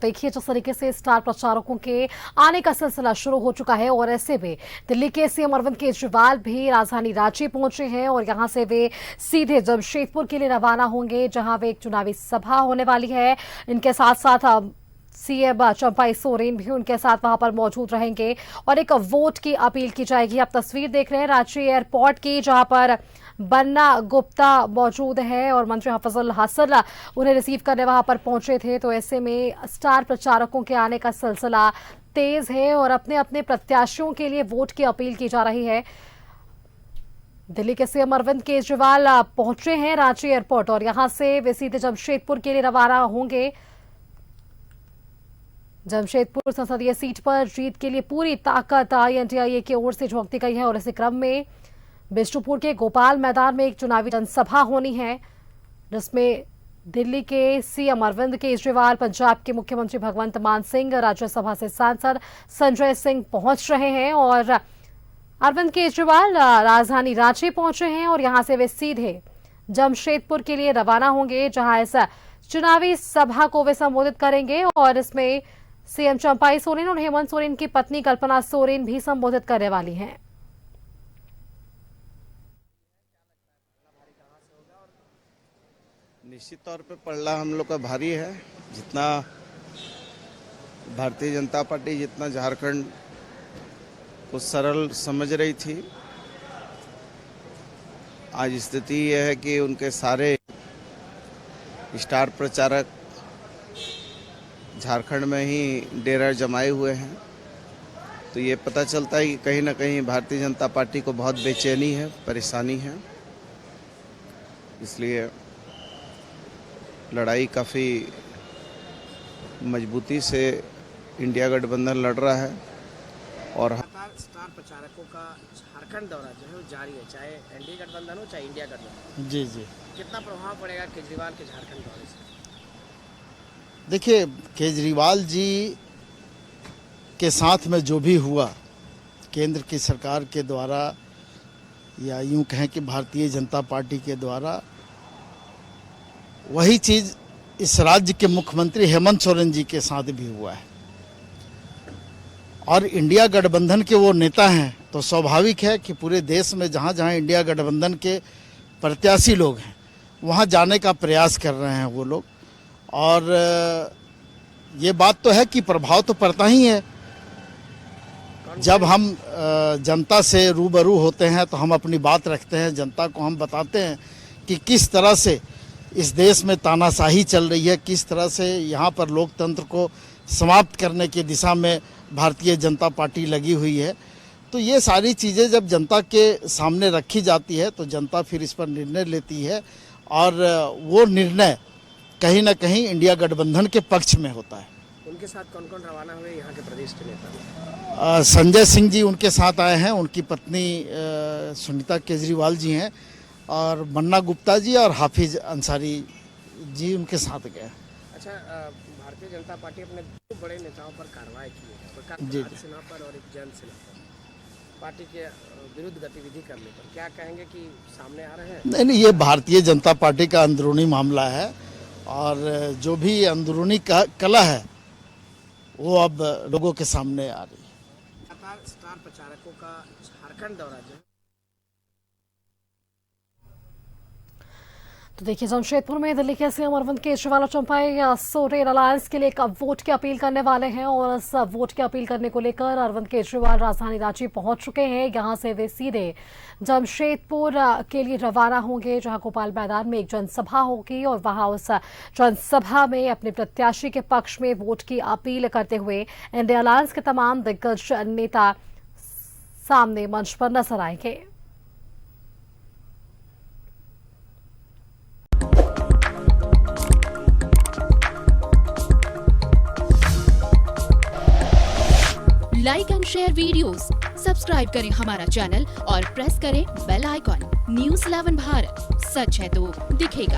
देखिए, जिस तरीके से स्टार प्रचारकों के आने का सिलसिला शुरू हो चुका है और ऐसे में दिल्ली के सीएम अरविंद केजरीवाल भी राजधानी रांची पहुंचे हैं और यहां से वे सीधे जमशेदपुर के लिए रवाना होंगे, जहां वे एक चुनावी सभा होने वाली है। इनके साथ साथ सीएम चंपाई सोरेन भी उनके साथ वहां पर मौजूद रहेंगे और एक वोट की अपील की जाएगी। आप तस्वीर देख रहे हैं रांची एयरपोर्ट की, जहां पर बन्ना गुप्ता मौजूद है और मंत्री हफीजुल हसन उन्हें रिसीव करने वहां पर पहुंचे थे। तो ऐसे में स्टार प्रचारकों के आने का सिलसिला तेज है और अपने अपने प्रत्याशियों के लिए वोट की अपील की जा रही है। दिल्ली के सीएम अरविंद केजरीवाल पहुंचे हैं रांची एयरपोर्ट और यहां से वे सीधे जमशेदपुर के लिए रवाना होंगे। जमशेदपुर संसदीय सीट पर जीत के लिए पूरी ताकत INDIA की ओर से झोंकती गई है और इसी क्रम में बिष्टुपुर के गोपाल मैदान में एक चुनावी जनसभा होनी है, जिसमें दिल्ली के सीएम अरविंद केजरीवाल, पंजाब के मुख्यमंत्री भगवंत मान सिंह, राज्यसभा से सांसद संजय सिंह पहुंच रहे हैं और अरविंद केजरीवाल राजधानी रांची पहुंचे हैं और यहां से वे सीधे जमशेदपुर के लिए रवाना होंगे, जहां इस चुनावी सभा को वे संबोधित करेंगे और इसमें सीएम चंपाई सोरेन और हेमंत सोरेन की पत्नी कल्पना सोरेन भी संबोधित करने वाली हैं। निश्चित तौर पे पलड़ा हम लोग का भारी है। जितना भारतीय जनता पार्टी जितना झारखंड को सरल समझ रही थी, आज स्थिति यह है कि उनके सारे स्टार प्रचारक झारखंड में ही डेरा जमाए हुए हैं। तो ये पता चलता है कि कहीं ना कहीं भारतीय जनता पार्टी को बहुत बेचैनी है, परेशानी है। इसलिए लड़ाई काफ़ी मजबूती से इंडिया गठबंधन लड़ रहा है और स्टार प्रचारकों का झारखंड दौरा जो है वो जारी है, चाहे एनडीए गठबंधन हो चाहे इंडिया गठबंधन। जी। कितना प्रभाव पड़ेगा केजरीवाल के झारखंड दौरे से? देखिए, केजरीवाल जी के साथ में जो भी हुआ केंद्र की सरकार के द्वारा या यूं कहें कि भारतीय जनता पार्टी के द्वारा, वही चीज़ इस राज्य के मुख्यमंत्री हेमंत सोरेन जी के साथ भी हुआ है और इंडिया गठबंधन के वो नेता हैं, तो स्वाभाविक है कि पूरे देश में जहाँ जहाँ इंडिया गठबंधन के प्रत्याशी लोग हैं वहाँ जाने का प्रयास कर रहे हैं वो लोग। और ये बात तो है कि प्रभाव तो पड़ता ही है। जब हम जनता से रूबरू होते हैं तो हम अपनी बात रखते हैं, जनता को हम बताते हैं कि किस तरह से इस देश में तानाशाही चल रही है, किस तरह से यहाँ पर लोकतंत्र को समाप्त करने की दिशा में भारतीय जनता पार्टी लगी हुई है। तो ये सारी चीज़ें जब जनता के सामने रखी जाती है तो जनता फिर इस पर निर्णय लेती है और वो निर्णय कहीं ना कहीं इंडिया गठबंधन के पक्ष में होता है। उनके साथ कौन कौन रवाना हुए यहाँ के प्रदेश के नेता? संजय सिंह जी उनके साथ आए हैं, उनकी पत्नी सुनीता केजरीवाल जी हैं और बन्ना गुप्ता जी और हाफिज अंसारी जी उनके साथ गए। अच्छा, भारतीय जनता पार्टी अपने दो बड़े नेताओं पर कार्रवाई की है, प्रकाश सिन्हा पर और एक जयंत सिन्हा पर, पार्टी के विरुद्ध गतिविधि करने पर क्या कहेंगे कि सामने आ रहे हैं? नहीं, ये भारतीय जनता पार्टी का अंदरूनी मामला है और जो भी अंदरूनी कला है वो अब लोगों के सामने आ रही है। स्टार प्रचारकों का झारखंड दौरा जो है, तो देखिए, जमशेदपुर में दिल्ली के सीएम अरविंद केजरीवाल और चंपाई सोरेन अलायंस के लिए एक वोट की अपील करने वाले हैं और इस वोट की अपील करने को लेकर अरविंद केजरीवाल राजधानी रांची पहुंच चुके हैं। यहां से वे सीधे जमशेदपुर के लिए रवाना होंगे, जहां गोपाल मैदान में एक जनसभा होगी और वहां उस जनसभा में अपने प्रत्याशी के पक्ष में वोट की अपील करते हुए इंडिया अलायंस के तमाम दिग्गज नेता सामने मंच पर नजर आएंगे। Like and share videos, subscribe करें हमारा चैनल और प्रेस करें बेल आइकॉन। न्यूज़ 11 भारत, सच है तो दिखेगा।